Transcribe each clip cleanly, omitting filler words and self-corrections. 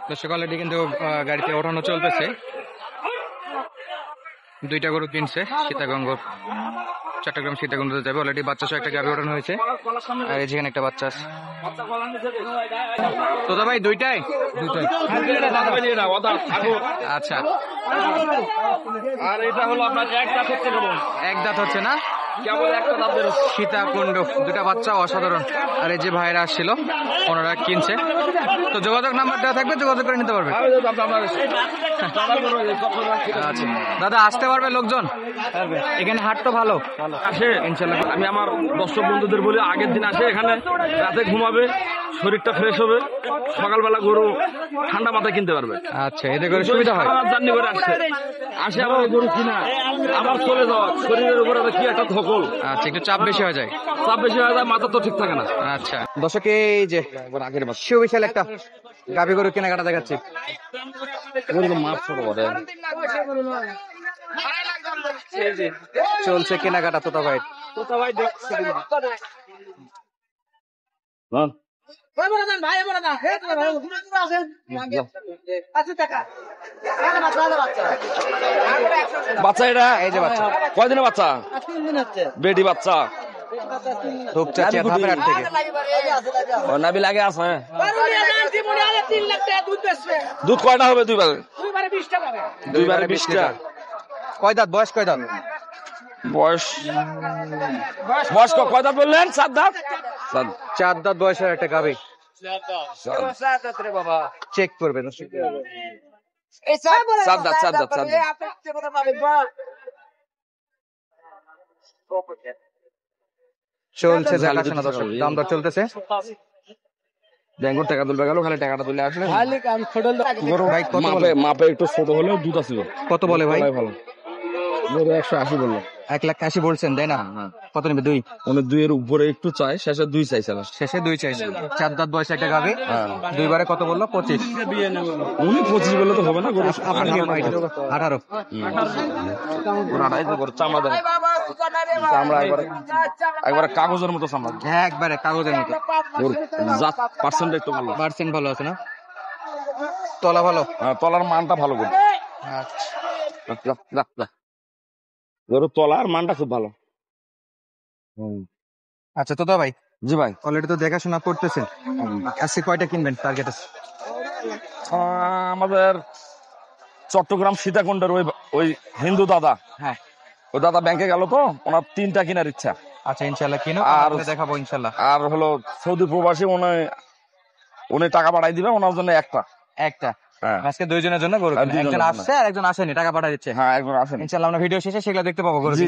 দর্শক অলরেডি কিন্তু গাড়িতে ওঠানো চলতেছে। দুইটা গরু কিনছে সীতাগঞ্জ, চট্টগ্রাম সীতাগঞ্জ যাবে। অলরেডি বাচ্চা সহ একটা গাড়ি ওঠানো হয়েছে, আর যেখানে একটা বাচ্চা আছে। তো ভাই দুইটাই আচ্ছা। আর এটা হলো আপনার এক দাঁত হচ্ছে না, সীতাকুণ্ড, দুটা বাচ্চা অসাধারণ। আর এই যে ভাইরা আসছিল ওনারা কিনছে, তো যোগাযোগ নাম্বার দেওয়া থাকবে, যোগাযোগ করে নিতে পারবে। আচ্ছা দাদা, আসতে পারবে লোকজন এখানে? হাট তো ভালো আসে ইনশাল্লাহ। আমি আমার দর্শক বন্ধুদের বলি আগের দিন আসে, এখানে রাতে ঘুমাবে, শরীরটা ফ্রেশ হবে, সকালবেলা গরু ঠান্ডা মাথায় কিনতে পারবে। আচ্ছা, এতে করে সুবিধা হয়। জার্নি করে আসে আবার গরু কিনা আবার চলে যাওয়া, শরীরের উপরে কি একটা ধকল। আচ্ছা, একটু চাপ বেশি হয়ে যায়। চাপ বেশি হয়ে যায়, মাথা তো ঠিক থাকে না। আচ্ছা দর্শক, এই যে আগের সুবিশাল একটা গাভী গরু কেনাকাটা দেখাচ্ছি। চলছে কেনাকাটা তোতা ভাই। বাচ্চা এটা এই যে বাচ্চা, কয়দিনের বাচ্চা? বেটি বাচ্চা, নাবি লাগে আছে। দুধ কয়টা হবে? দুইবারে 20 টা। কয় দাঁত বয়স? কয় দাঁত বয়স? বয়স কয় দাঁত বললেন? 4 দাঁত। 4 দাঁত বয়সের একটা গাভী। চেক করবেন চলছে দেখাশোনা দর্শক, দাম দর চলতেছে। ব্যাঙ্গর টাকা তুলবে গেল, খালি টাকাটা তুলে আসলে। ভাই কত বলে? মাপে একটু ছোট হলেও দুধ আছে। কত বলে ভাই? ভালো গরু 180 বললো। 1,80,000 বলছেন তাই না? কত নেবে? 2 মানে 2 এর উপরে একটু চাই, শেষে 2 চাইছে। শেষে 2 চাইছে। 4 দাঁত বয়স একটা গাভী, দুইবারে কত বললো? 25। উনি 25 বললে তো হবে না। গরু 18। চামড়া দেয়, চামড়া একবারে কাগজের মতো চামড়া। হ্যাঁ, একবারে কাগজের মতো। পার্সেন্ট একটু ভালো, পার্সেন্ট ভালো আছে না? তলা ভালো? হ্যাঁ, তলার মানটা ভালো করে। গরুর তলার মানটা খুব ভালো। আচ্ছা তোতা ভাই। জি ভাই। অলরেডি তো দেখাশোনা করতেছেন, আজকে কয়টা কিনবেন টার্গেট আছে? আমাদের চট্টগ্রাম সীতাকুণ্ডের ওই হিন্দু দাদা, হ্যাঁ ওই দাদা ব্যাংকে গেল, তো ওনার 3টা কেনার ইচ্ছা। আচ্ছা ইনশাল্লাহ কিনো, আর দেখাবো ইনশাল্লাহ। আর হলো সৌদি প্রবাসী, উনি টাকা পাঠাই দিবে, ওনার জন্য একটা। আজকে 2 জনের জন্য গরু, একজন আসছে আর একজন আসেনি, টাকা পাঠাই দিচ্ছে। হ্যাঁ, একজন আসেনি। ইনশাল্লাহ আমরা ভিডিও শেষে সেগুলো দেখতে পাবো গরু। জি।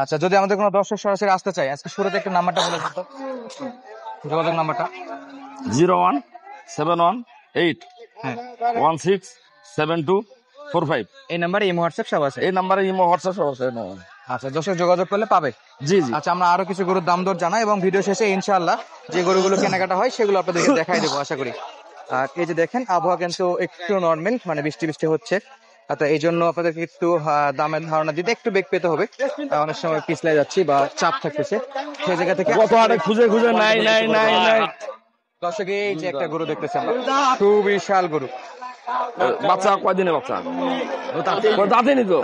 আচ্ছা, যদি আমাদের কোনো দর্শক সরাসরি আসতে চাই, আজকে শুরুতে একটু নাম্বারটা বলে দিন তো, যোগাযোগ নাম্বারটা। 01771672445। এই নাম্বারে ইমো হোয়াটসঅ্যাপ সব আছে? এই নাম্বারে ইমো হোয়াটসঅ্যাপ সব আছে। আচ্ছা, দর্শক যোগাযোগ করলে পাবে। জি। আচ্ছা, আমরা আরো কিছু গরুর দাম দর জানাই এবং ভিডিও শেষে ইনশাআল্লাহ যে গরুগুলো কেনাকাটা হয় সেগুলো আপনাদেরকে দেখাই দেবো আশা করি। আর এই যে দেখেন, আবহাওয়া কিন্তু একটু নর্মাল, মানে বৃষ্টি হচ্ছে, তো এই জন্য আপনাদেরকে একটু দামের ধারণা দিতে একটু বেগ পেতে হবে। অনেক সময় পিছলে যাচ্ছি বা চাপ থাকতেছে, সেই জায়গা থেকে কত হাটে খুঁজে নাই। দর্শক, এই যে একটা গরু দেখতেছেন, সুবিশাল গরু। বাচ্চা কয়দিনে? বাচ্চা দাঁতেনি তো।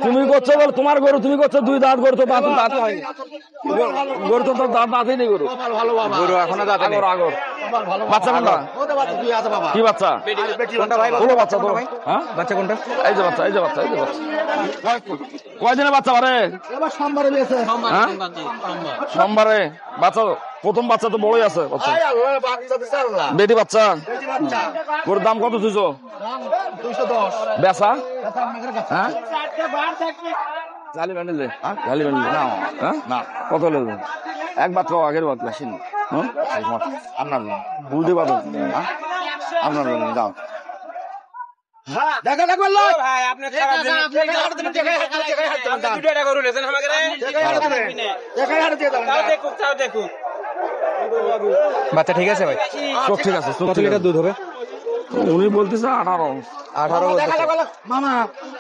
তুমি করছো বল, তোমার গরু তুমি করছো 2 দাঁত, গরু তো দাঁত হয়, গরু তো দাঁতেনি। গরু এখনো দাঁতে নেই। আগর বাচ্চা কোনটা? কি বাচ্চা? কোনটা ভাই? বলো বাচ্চা তো। হ্যাঁ, বাচ্চা কোনটা? এই যে বাচ্চা। কয়দিনে বাচ্চা পারে? সোমবারে বাচ্চা। প্রথম বাচ্চা তো বড়ই আছে। বেটি বাচ্চা। ওর দাম কত? 200। বেচা? হ্যাঁ, কত লাগবে? একবার তো আগের বাদ আসেন আপনার বুঝতে পারবেন আপনার দাও। বাচ্চা ঠিক আছে ভাই? সব ঠিক আছে। কত লিটার দুধ হবে? উনি বলতেছে 18 বলতেছে। মামা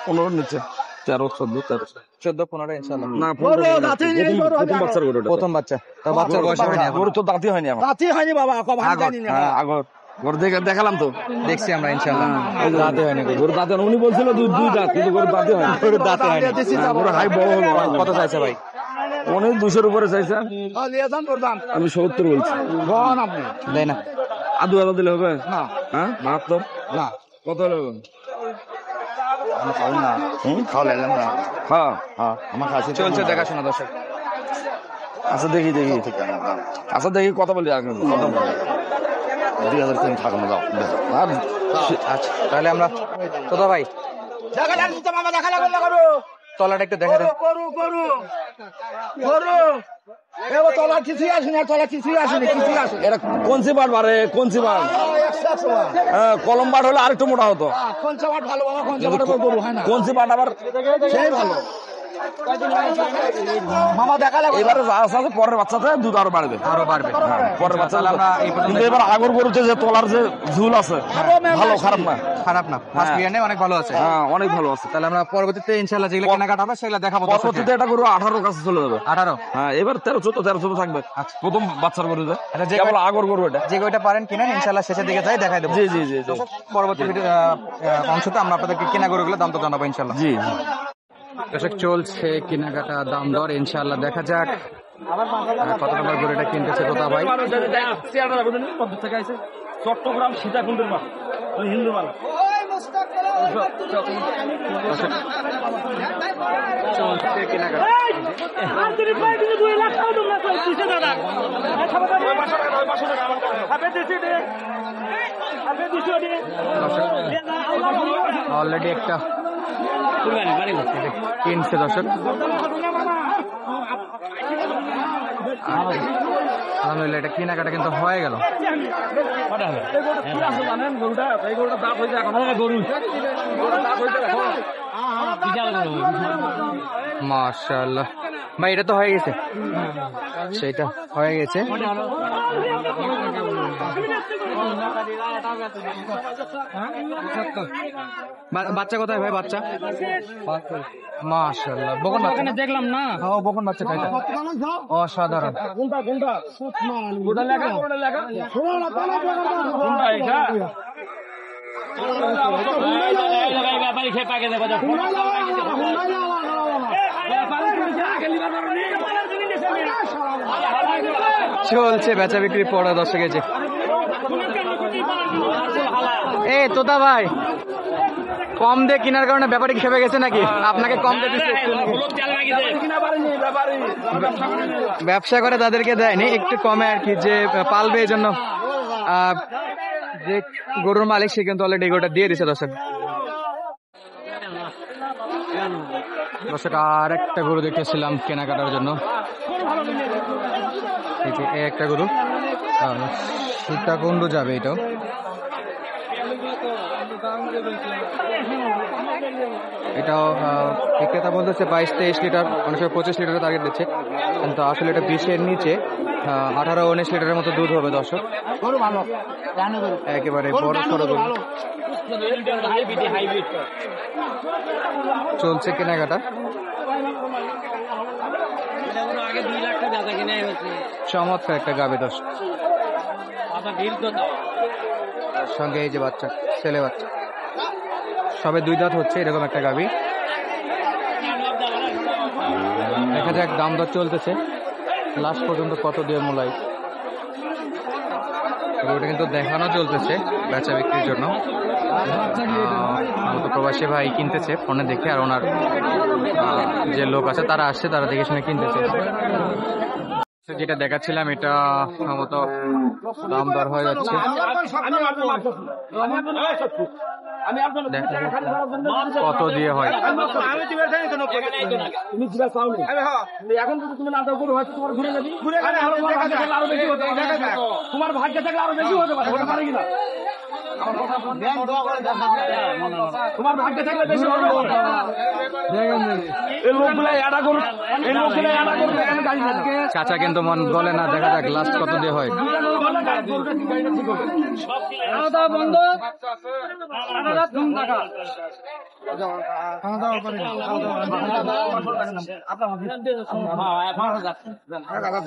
15 নিচে। 13 14 14-15 ইনশাআল্লাহ। না 15 বাচ্চার গরু এটা। প্রথম বাচ্চা, তা বাচ্চার বয়স হয়নি এখন। গরু তো দাঁতই হয়নি আমার। রাতি হয়নি বাবা, কম আমি জানি না। হ্যাঁ আগর গরু দেখালাম তো, দেখছি আমরা ইনশাআল্লাহ। দাঁতে হয়নি গরু। গরু দাঁতে উনি বলছিল দুই দাঁত, কিন্তু গরু দাঁতে হয়নি। গরুর দাঁতে হয়নি। গরু হাই বড় হলো। কত চাইছে ভাই? উনি 200-র উপরে চাইছে, নিয়ে যান তোর দাম। আমি 70 বলছি। বল আপনি। দেয় না। আর 2000 দিলে হবে? না হ্যাঁ 72। না কত হলো? আমরা খাবো না, খাওয়া লাগলাম না। হ্যাঁ আমার কাছে চলছে দেখাশোনা দর্শক। আচ্ছা দেখি আচ্ছা দেখি কথা বলি আগে। 2000 টাকা থাকো না, যাও আর আচ্ছা তাহলে আমরা তোতা ভাই দেখা লাগছে তো মামা, দেখা লাগলো করো তলাটা একটু দেখা দেন। করো করো করো। এবার তলা কিছুই আসেনি, আর তলা কিছুই আসেনি, কিছুই আসেনি। এটা কোনসি বাট বারে, কোনসি বাট? 100 বার। হ্যাঁ কলম বাট হলে আরেকটু মোটা হতো। কোনটা বাট ভালো বাবা, কোনটা বাট গরু হয় না, কোনসি বাট আবার সেই ভালো। মামা দেখা লাগলো। এবারে যা আছে আছে, পরের বাচ্চাতে দুধ আরো বাড়বে। আরো বাড়বে। পরের বাচ্চা তাহলে আমরা এই পর্যন্ত কিন্তু এবার আগর গরুতে যে তলার যে ঝুল আছে ভালো, খারাপ না। খারাপ না, ফার্স্ট বিয়ানে অনেক ভালো আছে। হ্যাঁ অনেক ভালো আছে। তাহলে আমরা পরবর্তীতে ইনশাআল্লাহ যেগুলো কেনাকাটা হবে সেগুলো দেখাবো দর্শকদের। পরবর্তীতে এটা গরু 18 কাছে চলে যাবে। 18 হ্যাঁ এবার 13-14 থাকবে। আচ্ছা। প্রথম বাচ্চার গরু যে আচ্ছা, যে কেবল আগর গরু এটা। যে ওইটা পারেন কিনেন, ইনশাআল্লাহ শেষের দিকে যাই দেখাই দেবো। জি জি জি জি পরবর্তী ভিডিও অংশতে আমরা আপনাদেরকে কেনা গরুগুলো দাম তো জানাবো ইনশাআল্লাহ। জি। দর্শক চলছে কেনাকাটা, দাম দর ইনশাআল্লাহ দেখা যাক কত নম্বর গরুটা কিনতেছে তোতা ভাই। চট্টগ্রাম সীতাকুণ্ডের মাল, হিন্দু মাল। চলছে কেনাকাটা। অলরেডি একটা কিনছে দর্শক। আলহামদুলিল্লাহ এটা কেনাকাটা কিন্তু হয়ে গেল। মাশাআল্লাহ ভাই এটা তো হয়ে গেছে, সেটা হয়ে গেছে। বাচ্চা কোথায় ভাই? বাচ্চা মাশাআল্লাহ বকন বাচ্চা দেখলাম না। হ্যাঁ বকন বাচ্চা খাইটা অসাধারণ। চলছে বেচা বিক্রি পড়া দর্শক গেছে। এ তোতা ভাই কম দিয়ে কেনার কারণে ব্যাপারী খেপে গেছে নাকি? আপনাকে কম দিয়ে দিচ্ছে, ব্যবসা করে তাদেরকে দেয়নি, একটু কমে আর কি, যে পালবে এই জন্য যে গরুর মালিক সে কিন্তু অলরেডি গরুটা দিয়ে দিছে দর্শক। দর্শক আর একটা গরু দেখতেছিলাম কেনাকাটার জন্য, এই যে একটা গরু সীতাকুণ্ড যাবে এটাও। এটাও বিক্রেতা বলতেছে 22-23 লিটার, অনেক সময় 25 লিটারের টার্গেট দিচ্ছে, কিন্তু আসলে এটা 20-এর নিচে 18-19 লিটারের মতো দুধ হবে দর্শক। একেবারে বড় সড়ো গরু। চলছে কেনাকাটা। চমৎকার একটা গাবে দর্শক, সঙ্গে এই যে বাচ্চা, ছেলে বাচ্চা, সবে 2 দাঁত হচ্ছে, এরকম একটা গাভী। দেখা যাক দাম দর চলতেছে লাস্ট পর্যন্ত কত দিয়ে মোলাই। ওটা কিন্তু দেখানো চলতেছে বেচা বিক্রির জন্য। প্রবাসী ভাই কিনতেছে ফোনে দেখে, আর ওনার যে লোক আছে তারা আসছে, তারা দেখে শুনে কিনতেছে। যেটা দেখাচ্ছিলাম এটা সম্ভবত দাম দর হয়ে যাচ্ছে। কত দিয়ে হয় তোমার ভাগ্য থাকলে আরো বেশি হতে পারে। তোমার ভাগ্যে থাকলে বেশি ভালো কথা। এই লোকগুলো এটা করুন, এই লোকগুলো এটা করুন, এখানে গাড়ি না। চাচা কিন্তু মন বলে না, দেখা যাক লাস্ট কত দিয়ে হয়।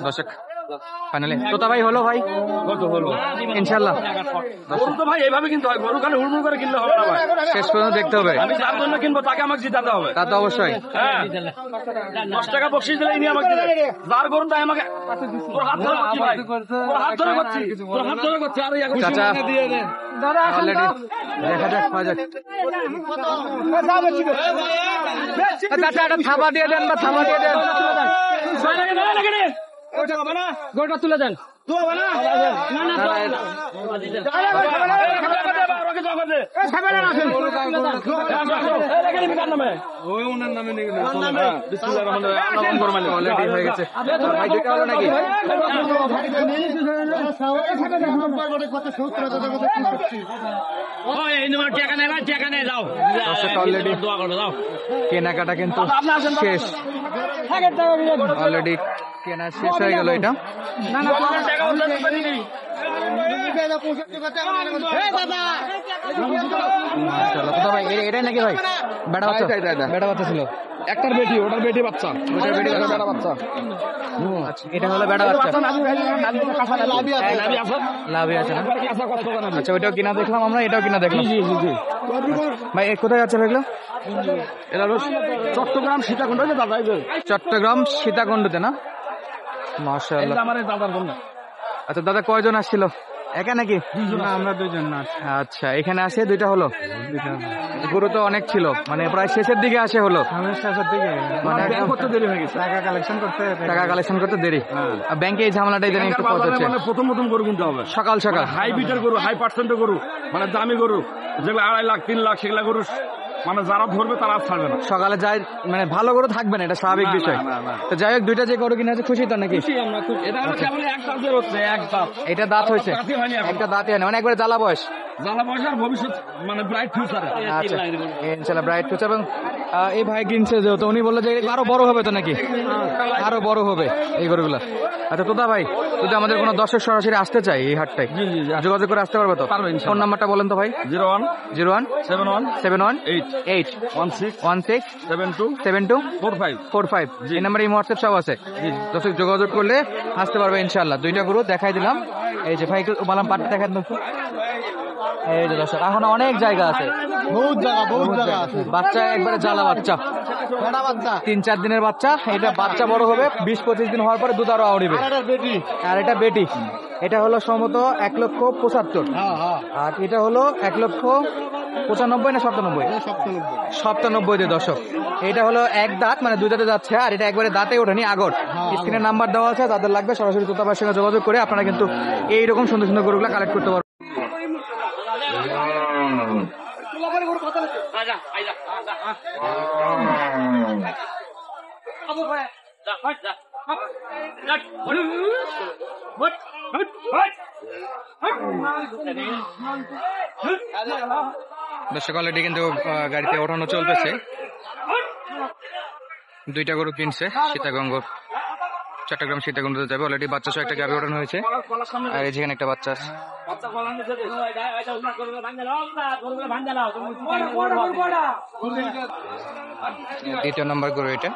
দর্শক ফাইনালি তোতা ভাই হলো ভাই, কত হলো ইনশাল্লাহ গরু তো ভাই এইভাবে কিনতে হয়, গরু খালি হুড়মুড় করে কিনলে হবে না ভাই। শেষ পর্যন্ত দেখতে হবে। আমি যার জন্য কিনবো তাকে আমাকে জিতাতে হবে। তা তো অবশ্যই। হ্যাঁ 10 টাকা বকশিস দিলে ইনি আমাকে দিবে, যার গরু তাই আমাকে। তোর হাত ধরে করছি ভাই, তোর হাত ধরে করছি, তোর হাত ধরে করছি। আর চাচা অলরেডি দেখা যাক পাওয়া যাক। চাচা একটা থাবা দিয়ে দেন, বা থাবা দিয়ে দেন। গরুটা তুলে দেন। অলরেডি হয়ে গেছে ভাই, দুইটা হলো নাকি? অলরেডি কেনাকাটা কিন্তু শেষ, অলরেডি কেনা শেষ হয়ে গেল এটা। মাশাআল্লাহ ভাই, এটাই নাকি ভাই বেটা বাচ্চা? বেটা বাচ্চা ছিল, একটার বেটি, ওটার বেটি বাচ্চা, ওটার বেটি বেটা বাচ্চা। আচ্ছা, এটা হলো বেটা বাচ্চা, লাভই আছে না? আচ্ছা আচ্ছা, ওইটাও কিনা দেখলাম আমরা, এটাও কিনা দেখলাম। ভাই এ কোথায় যাচ্ছে ভাইগুলো? এটা হলো চট্টগ্রাম সীতাকুণ্ড, দাদা চট্টগ্রাম সীতাকুণ্ডতে না? মাশাআল্লাহ। আমার দাদার বোন। আচ্ছা দাদা কয়জন আসছিল? একা নাকি? আমরা দুজন না। আচ্ছা, এখানে আসে দুইটা হলো? গরু তো অনেক ছিল, মানে প্রায় শেষের দিকে আসে হলো, মানে করতে দেরি হয়ে গেছে, টাকা কালেকশন করতে দেরি। ব্যাংকে এই ঝামেলাটাই জানি একটু পথ হচ্ছে। মানে প্রথম গরু কিনতে হবে সকাল সকাল, হাই বিটের গরু, হাই পার্সেন্টের গরু, মানে দামি গরু যেগুলো 2.5 লাখ 3 লাখ, সেগুলা গরু মানে যারা ধরবে তারা আর ছাড়বে না। সকালে যাই, মানে ভালো গরু থাকবে না, এটা স্বাভাবিক বিষয়। তো যাই হোক, দুইটা যে গরু কিনে আছে খুশি তো নাকি? এটা হলো কেবল এক দাঁতের হচ্ছে, এক দাঁত। এটা দাঁত হয়েছে, দাঁতই হয়নি এখন। একটা দাঁতই হয় না, মানে একবারে জ্বালা বয়স। জ্বালা পয়সার ভবিষ্যৎ মানে ব্রাইট ফিউচারে। আচ্ছা, ইনশাআল্লাহ ব্রাইট ফিউচার। এবং এই ভাই কিনছে যেহেতু, উনি বললো যে আরো বড় হবে তো নাকি? আরো বড় হবে এই গরুগুলা। আচ্ছা তোতা ভাই, যদি আমাদের কোনো দর্শক সরাসরি আসতে চাই এই হাটটায়, যোগাযোগ করে আসতে পারবে তো? ফোন নাম্বারটা বলেন তো ভাই। 01 01 71 71 8 8 16 16 72 72 45। 45। এই নাম্বারে এই হোয়াটসঅ্যাপ সব আছে, দর্শক যোগাযোগ করলে আসতে পারবে ইনশাআল্লাহ। দুইটা গরু দেখাই দিলাম, এই যে ভাই বললাম পাটটা দেখান তো। এই যে দর্শক, এখন অনেক জায়গা আছে, বহুত জায়গা আছে। বাচ্চা একবারে জ্বালা বাচ্চা, 3-4 দিনের বাচ্চা। এটা বাচ্চা বড় হবে 20-25 দিন হওয়ার পরে দুধ আরো আউড়িবে। আর এটা বেটি, এটা হলো সম্ভবত 1,75,000। আর এটা হলো 1,95,000 না 97? দিয়ে দর্শক। এটা হলো এক দাঁত, মানে দুই দাঁতে যাচ্ছে, আর এটা একবারে দাঁতে ওঠেনি, আগর। স্ক্রিনে নাম্বার দেওয়া আছে, তাদের লাগবে সরাসরি তোতাবার সঙ্গে যোগাযোগ করে আপনারা কিন্তু এইরকম সুন্দর সুন্দর গরুগুলা কালেক্ট করতে পারবেন। দর্শক অলরেডি কিন্তু গাড়িতে ওঠানো চলতেছে, দুইটা গরু কিনছে সীতাগঞ্জ, চট্টগ্রাম সীতাকুণ্ডতে যাবে। অলরেডি বাচ্চা সহ একটা গাড়ি ওঠানো হয়েছে, আর এই যেখানে একটা বাচ্চা আছে। দ্বিতীয় নম্বর গরু এটা।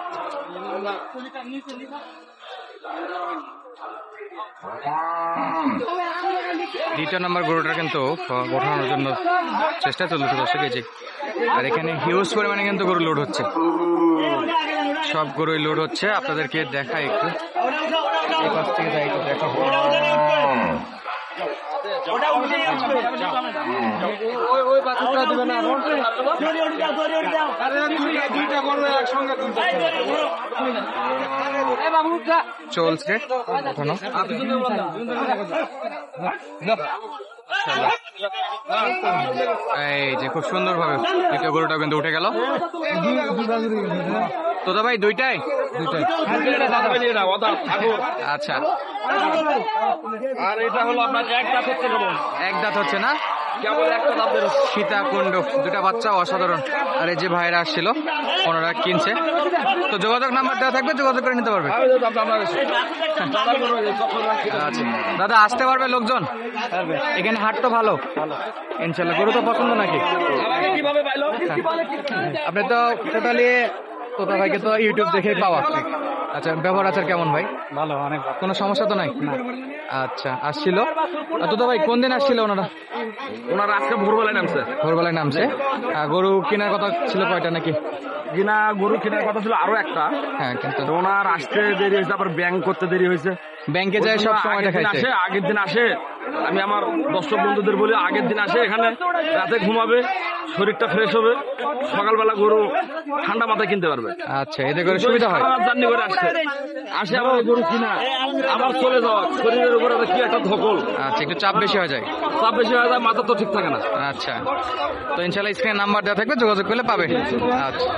দ্বিতীয় নম্বর গরুটা কিন্তু ওঠানোর জন্য চেষ্টা চলছে দর্শক, এই যে। আর এখানে হিউজ পরিমাণে কিন্তু গরু লোড হচ্ছে, সব গরুই লোড হচ্ছে। আপনাদেরকে দেখাই একটু, এই পাশ থেকে যাই একটু দেখা। চলছে ওঠানো। এই যে খুব সুন্দর ভাবে দ্বিতীয় গরুটা কিন্তু উঠে গেল। তোতা ভাই দুইটাই? আচ্ছা, আর এটা হলো আপনার এক দাঁত হচ্ছে কেবল, এক দাঁত হচ্ছে না? কেবল একটা দাঁত বেরোচ্ছে। সীতাকুণ্ড দুটা বাচ্চা অসাধারণ। আর এই যে ভাইরা আসছিল ওনারা কিনছে, তো যোগাযোগ নাম্বার দেওয়া থাকবে, যোগাযোগ করে নিতে পারবে। আচ্ছা দাদা, আসতে পারবে লোকজন এখানে? হাট তো ভালো ইনশাল্লাহ। গরু তো পছন্দ নাকি? কিভাবে পাইলো? আপনি তো টোটালি তোতা ভাইকে তো ইউটিউব দেখেই পাওয়া। আচ্ছা, ব্যবহার আচার কেমন ভাই? ভালো, অনেক কোনো সমস্যা তো নাই? আচ্ছা, আসছিল। তোতা ভাই কোন দিন আসছিল ওনারা? ওনারা আজকে ভোরবেলায় নামছে। ভোরবেলায় নামছে। গরু কেনার কথা ছিল কয়টা নাকি? কিনা গরু কেনার কথা ছিল আরো একটা, হ্যাঁ, কিন্তু তো ওনার আসতে দেরি হয়েছে, আবার ব্যাংক করতে দেরি হয়েছে। ব্যাংকে যায় সব সময় দেখাইছে। আগের দিন আসে, আমি আমার দর্শক বন্ধুদের বলি আগের দিন আসে এখানে, রাতে ঘুমাবে, শরীরটা ফ্রেশ হবে, সকালবেলা গরু ঠান্ডা মাথায় কিনতে পারবে। আচ্ছা, এতে করে সুবিধা হয়। জার্নি করে আসে আবার ওই গরু কিনা আবার চলে যাওয়া, শরীরের উপরে কি একটা ধকল। আচ্ছা, একটু চাপ বেশি হয়ে যায়। চাপ বেশি হয়ে যায়, মাথা তো ঠিক থাকে না। আচ্ছা, তো ইনশাল্লাহ স্ক্রিনে নাম্বার দেওয়া থাকবে, যোগাযোগ করলে পাবে। আচ্ছা।